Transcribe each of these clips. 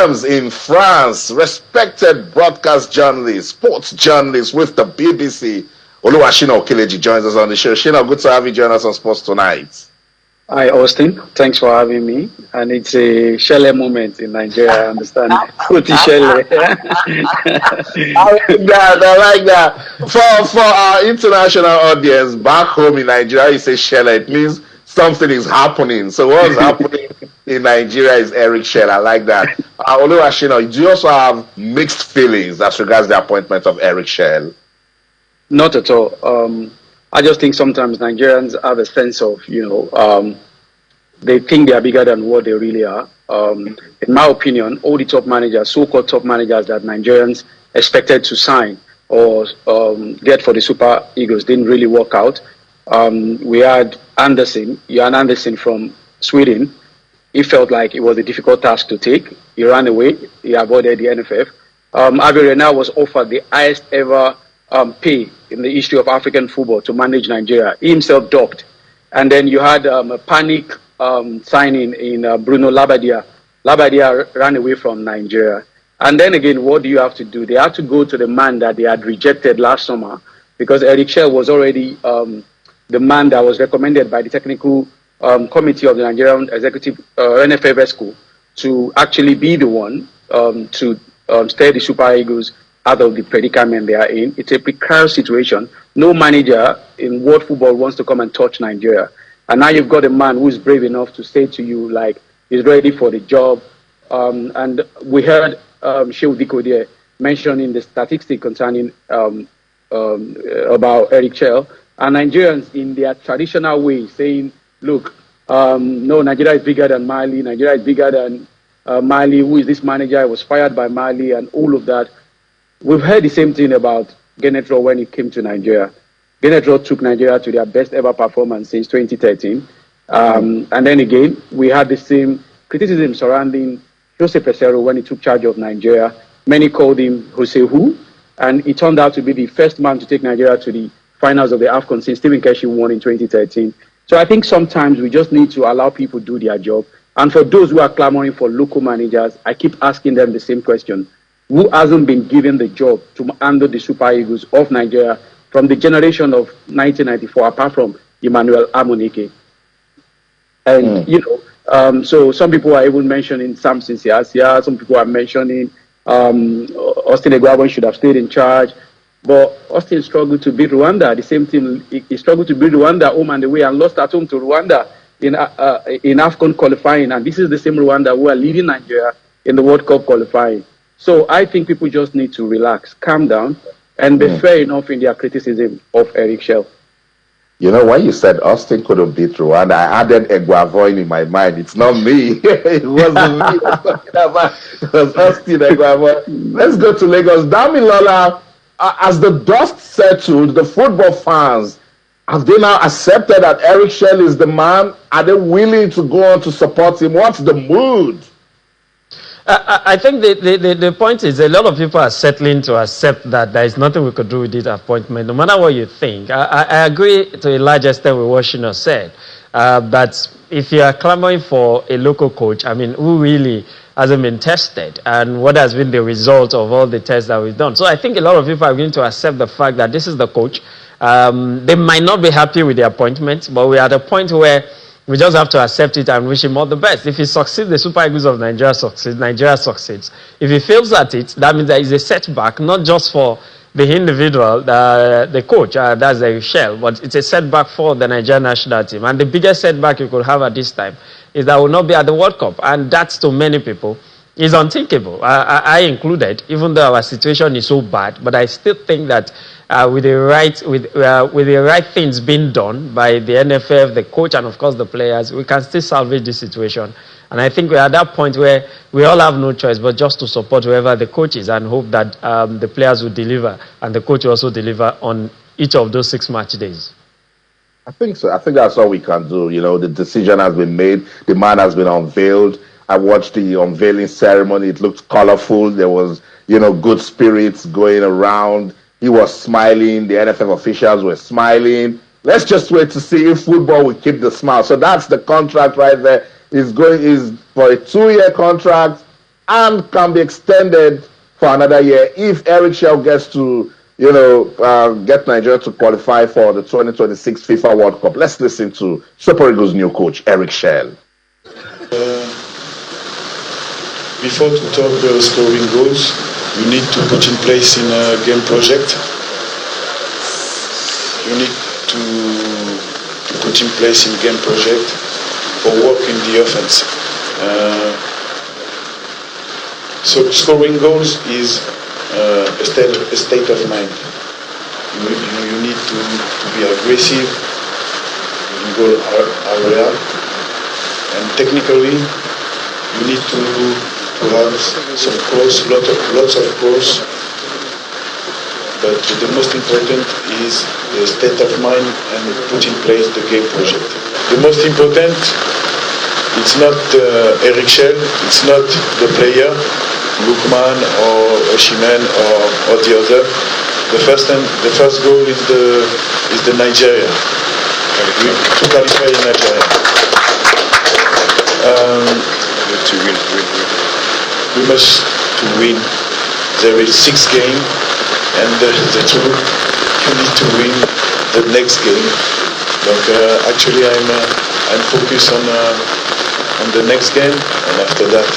terms in France, respected broadcast journalist, sports journalist with the BBC, Oluwashina Okeleji joins us on the show. Shina, good to have you join us on Sports Tonight. Hi, Austin. Thanks for having me. And it's a Chelle moment in Nigeria, I understand. Chelle. I like that. For our international audience, back home in Nigeria, you say Chelle, it means something is happening. So what's happening in Nigeria is Eric Chelle. I like that. Oluwashina, do you also have mixed feelings as regards the appointment of Eric Chelle? Not at all. I just think sometimes Nigerians have a sense of, they think they are bigger than what they really are. In my opinion, all the top managers, so-called top managers that Nigerians expected to sign or get for the Super Eagles didn't really work out. We had Jan Anderson from Sweden. He felt like it was a difficult task to take. He ran away. He avoided the NFF. Avi Renard was offered the highest ever pay in the history of African football to manage Nigeria. He himself docked. And then you had a panic signing in Bruno Labbadia. Labbadia ran away from Nigeria. And then again, what do you have to do? They had to go to the man that they had rejected last summer, because Eric Chelle was already the man that was recommended by the technical committee of the Nigerian Executive NFF School to actually be the one to steer the Super Eagles out of the predicament they are in. It's a precarious situation. No manager in world football wants to come and touch Nigeria. And now you've got a man who is brave enough to say to you, like, he's ready for the job. And we heard Shehu Diko there mentioning the statistic concerning about Eric Chelle. And Nigerians, in their traditional way, saying, look, no, Nigeria is bigger than Mali. Nigeria is bigger than Mali. Who is this manager? I was fired by Mali and all of that. We've heard the same thing about Genetro when it came to Nigeria. Genetro took Nigeria to their best ever performance since 2013. And then again, we had the same criticism surrounding Jose Peseiro when he took charge of Nigeria. Many called him Jose Who, and he turned out to be the first man to take Nigeria to the finals of the AFCON since Stephen Keshi won in 2013. So I think sometimes we just need to allow people to do their job. And for those who are clamoring for local managers, I keep asking them the same question. Who hasn't been given the job to handle the Super Eagles of Nigeria from the generation of 1994, apart from Emmanuel Amunike? And, so some people are even mentioning Samson Siasia, some people are mentioning Austin Eguavoen should have stayed in charge. But Austin struggled to beat Rwanda. The same team, he struggled to beat Rwanda home and away and lost at home to Rwanda in AFCON qualifying. And this is the same Rwanda who are leading Nigeria in the World Cup qualifying. So I think people just need to relax, calm down, and be fair enough in their criticism of Eric Chelle. You know, when you said Austin couldn't beat Rwanda, I added Eguavoen in my mind. It's not me. It wasn't me. It was Austin Eguavoen. Let's go to Lagos. Damilola, as the dust settled, the football fans, have they now accepted that Eric Chelle is the man? Are they willing to go on to support him? What's the mood? I think the point is a lot of people are settling to accept that there is nothing we could do with this appointment, no matter what you think. I agree to a large extent with what Shino said, that if you are clamoring for a local coach, I mean, who really hasn't been tested, and what has been the result of all the tests that we've done? So I think a lot of people are going to accept the fact that this is the coach. They might not be happy with the appointment, but we're at a point where we just have to accept it and wish him all the best. If he succeeds, the Super Eagles of Nigeria succeeds. Nigeria succeeds. If he fails at it, that means there is a setback, not just for the individual, the coach, that's Eric Chelle, but it's a setback for the Nigerian national team. And the biggest setback you could have at this time is that we'll not be at the World Cup. And that's, to many people, is unthinkable. I included, even though our situation is so bad, but I still think that with the right things being done by the NFF, the coach, and of course the players, we can still salvage this situation. And I think we're at that point where we all have no choice but just to support whoever the coach is and hope that the players will deliver and the coach will also deliver on each of those 6 match days. I think so. I think that's all we can do. You know, the decision has been made. The man has been unveiled. I watched the unveiling ceremony. It looked colorful. There was, good spirits going around. He was smiling. The NFF officials were smiling. Let's just wait to see if football will keep the smile. So that's the contract right there. Is for a 2-year contract, and can be extended for another year if Eric Chelle gets to, get Nigeria to qualify for the 2026 FIFA World Cup. Let's listen to Super Eagles' new coach, Eric Chelle. Before to talk scoring goals, you need to put in place in a game project. You need to put in place in game project or work in the offense. So scoring goals is a state of mind. You need to be aggressive in goal area, and technically you need to have some cross, lots of cross. But the most important is the state of mind and put in place the game project. The most important, it's not Eric Chelle, it's not the player, Lukman or Oshiman or the other. The first goal is the Nigeria. To qualify in Nigeria. We must to win. There is 6 games, and the two you need to win the next game. Donc actually I'm focused on the next game, and after that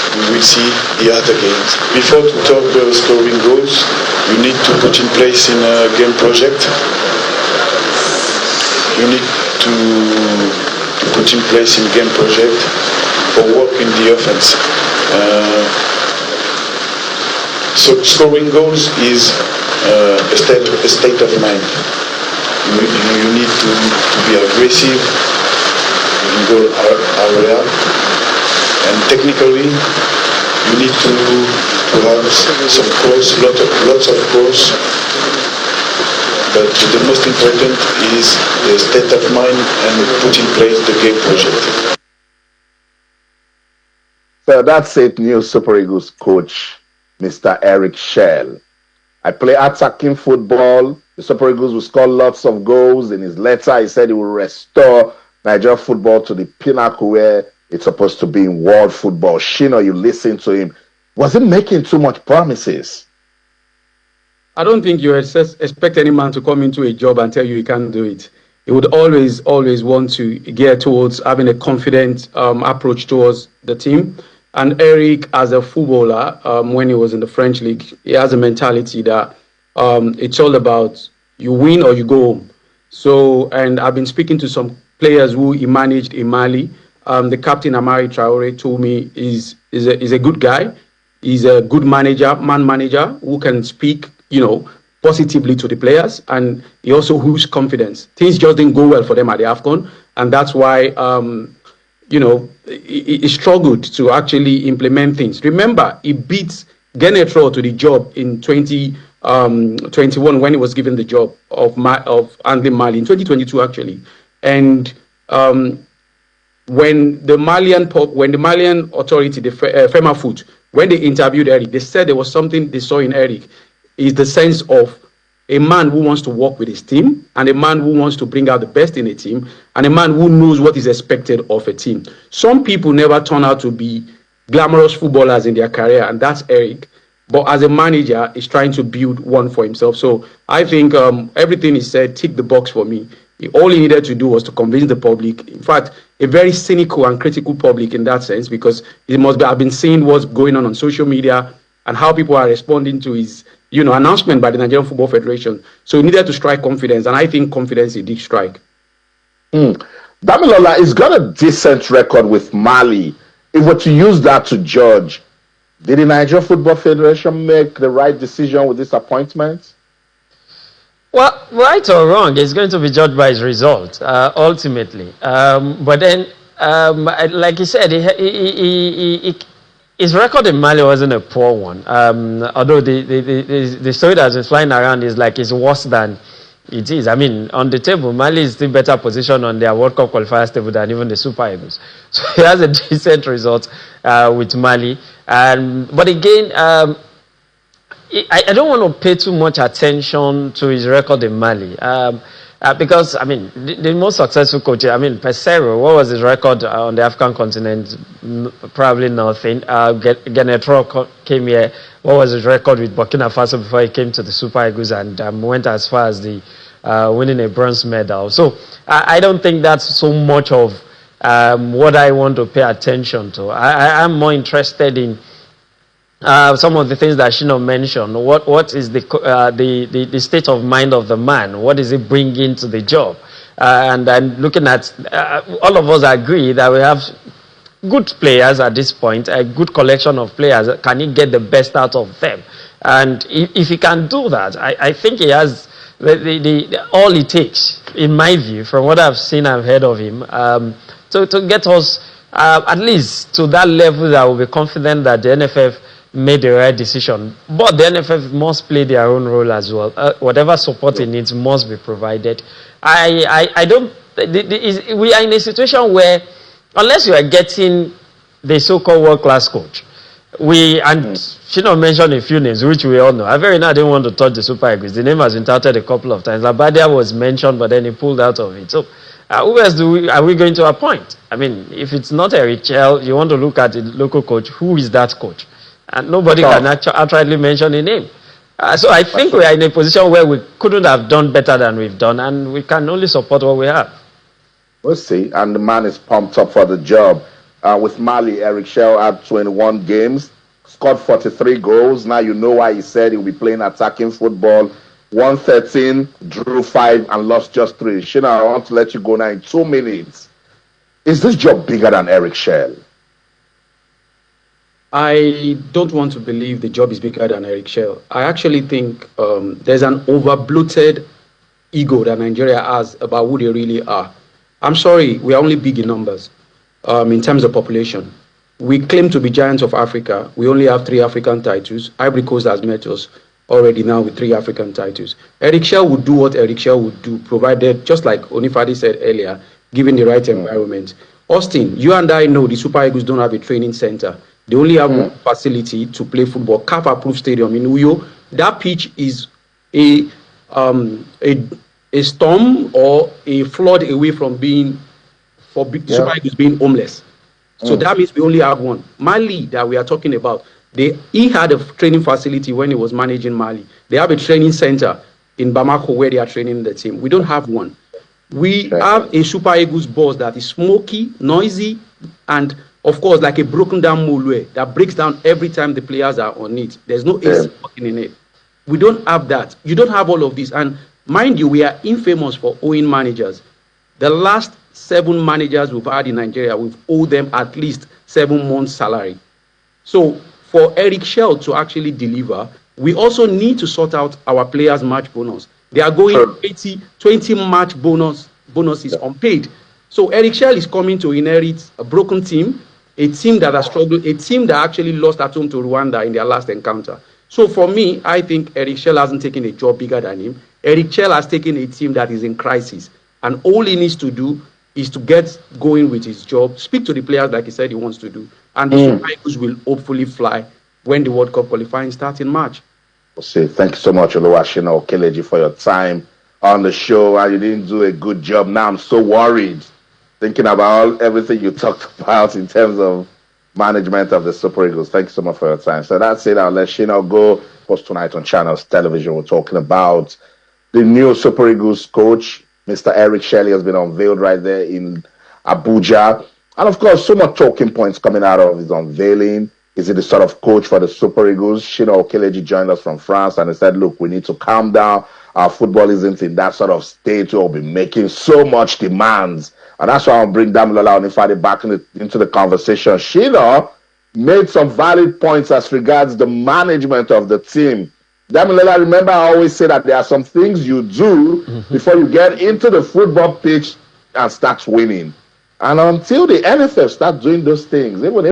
we will see the other games. Before to talk scoring goals, you need to put in place in a game project. You need to put in place in game project or work in the offense. So scoring goals is a state of mind. You need to be aggressive in goal area, and technically you need to have some cross, lots of cross. But the most important is the state of mind and put in place the game project. So that's it, new Super Eagles coach, Mr. Eric Chelle. I play attacking football. The Super Eagles will score lots of goals. In his letter, he said he will restore Nigeria football to the pinnacle where it's supposed to be in world football. Shino, you listen to him. Was he making too much promises? I don't think you expect any man to come into a job and tell you he can't do it. He would always want to gear towards having a confident approach towards the team. And Eric, as a footballer, when he was in the French league, he has a mentality that it's all about you win or you go home. So, and I've been speaking to some players who he managed in Mali. The captain, Amari Traore, told me is a good guy. He's a good man manager who can speak, positively to the players, and he also who's confidence. Things just didn't go well for them at the AFCON, and that's why he struggled to actually implement things. Remember, he beat Genetro to the job in 2021 when he was given the job of handling Mali in 2022 actually, and when the Malian authority, the FEMAFOOT, when they interviewed Eric, they said there was something they saw in Eric, is the sense of a man who wants to work with his team, and a man who wants to bring out the best in a team, and a man who knows what is expected of a team. Some people never turn out to be glamorous footballers in their career, and that's Eric. But as a manager, he's trying to build one for himself. So I think everything he said ticked the box for me. All he needed to do was to convince the public. In fact, a very cynical and critical public in that sense, because I've been seeing what's going on social media and how people are responding to his announcement by the Nigerian Football Federation. So he needed to strike confidence, and I think confidence he did strike. Damilola, he's got a decent record with Mali. If we're to use that to judge, did the Nigerian Football Federation make the right decision with this appointment? Well, right or wrong, it's going to be judged by his result, ultimately. But then, like you said, his record in Mali wasn't a poor one. Although the story that's been flying around is like it's worse than it is. I mean, on the table, Mali is still better positioned on their World Cup qualifiers table than even the Super Eagles. So he has a decent result with Mali. But again, I don't want to pay too much attention to his record in Mali. Because, I mean, the most successful coach, I mean, Pesero, what was his record on the African continent? Probably nothing. Genetro came here. What was his record with Burkina Faso before he came to the Super Eagles and went as far as the winning a bronze medal? So I don't think that's so much of what I want to pay attention to. I'm more interested in some of the things that Shino mentioned. What is the state of mind of the man? What is he bringing to the job? And looking at all of us agree that we have good players at this point, a good collection of players. Can he get the best out of them? And if he can do that, I think he has all it takes, in my view, from what I've seen and heard of him, to get us at least to that level that we'll be confident that the NFF made the right decision. But the NFF must play their own role as well. Whatever support it needs must be provided. I don't. We are in a situation where, unless you are getting the so-called world-class coach, Shino mentioned a few names, which we all know. I didn't want to touch the Super Eagles. The name has been touted a couple of times. Labadia was mentioned, but then he pulled out of it. So, who else are we going to appoint? I mean, if it's not Eric Chelle, you want to look at the local coach. Who is that coach? And nobody can outrightly mention a name. So I think we are in a position where we couldn't have done better than we've done, and we can only support what we have. We'll see. And the man is pumped up for the job. With Mali, Eric Chelle had 21 games, scored 43 goals. Now you know why he said he'll be playing attacking football. 113, drew 5, and lost just 3. Shina, I want to let you go now in 2 minutes. Is this job bigger than Eric Chelle? I don't want to believe the job is bigger than Eric Chelle. I actually think there's an over-bloated ego that Nigeria has about who they really are. I'm sorry, we are only big in numbers in terms of population. We claim to be giants of Africa. We only have 3 African titles. Ivory Coast has met us already now with 3 African titles. Eric Chelle would do what Eric Chelle would do, provided, just like Onifadi said earlier, given the right environment. Austin, you and I know the Super Eagles don't have a training center. They only have one facility to play football, CAF-approved stadium in Uyo. That pitch is a storm or a flood away from being, Super Eagles being homeless. So that means we only have one. Mali, that we are talking about, he had a training facility when he was managing Mali. They have a training center in Bamako where they are training the team. We don't have one. We have a Super Eagles bus that is smoky, noisy, and of course, like a broken down mulwe that breaks down every time the players are on it. There's no AC working in it. We don't have that. You don't have all of this. And mind you, we are infamous for owing managers. The last 7 managers we've had in Nigeria, we've owed them at least 7 months' salary. So for Eric Chelle to actually deliver, we also need to sort out our players' match bonus. They are going 20 match bonuses unpaid. So Eric Chelle is coming to inherit a broken team, a team that has struggled, a team that actually lost at home to Rwanda in their last encounter. So for me, I think Eric Chelle hasn't taken a job bigger than him. Eric Chelle has taken a team that is in crisis. And all he needs to do is to get going with his job, speak to the players like he said he wants to do. And the Super Eagles will hopefully fly when the World Cup qualifying starts in March. Say thank you so much, Oluwashina Okeleji, for your time on the show. And you didn't do a good job. Now I'm so worried, thinking about everything you talked about in terms of management of the Super Eagles. Thank you so much for your time. So that's it. I'll let Shina go. Post tonight on Channels Television. We're talking about the new Super Eagles coach, Mr. Eric Chelle, has been unveiled right there in Abuja. And of course, so much talking points coming out of his unveiling. Is he the sort of coach for the Super Eagles? Shina Okeleji joined us from France and he said, look, we need to calm down. Our football isn't in that sort of state where we'll be making so much demands. And that's why I'll bring Damilola Onifade back into the conversation. Shina made some valid points as regards the management of the team. Damilola, remember I always say that there are some things you do before you get into the football pitch and start winning. And until the NFF start doing those things, even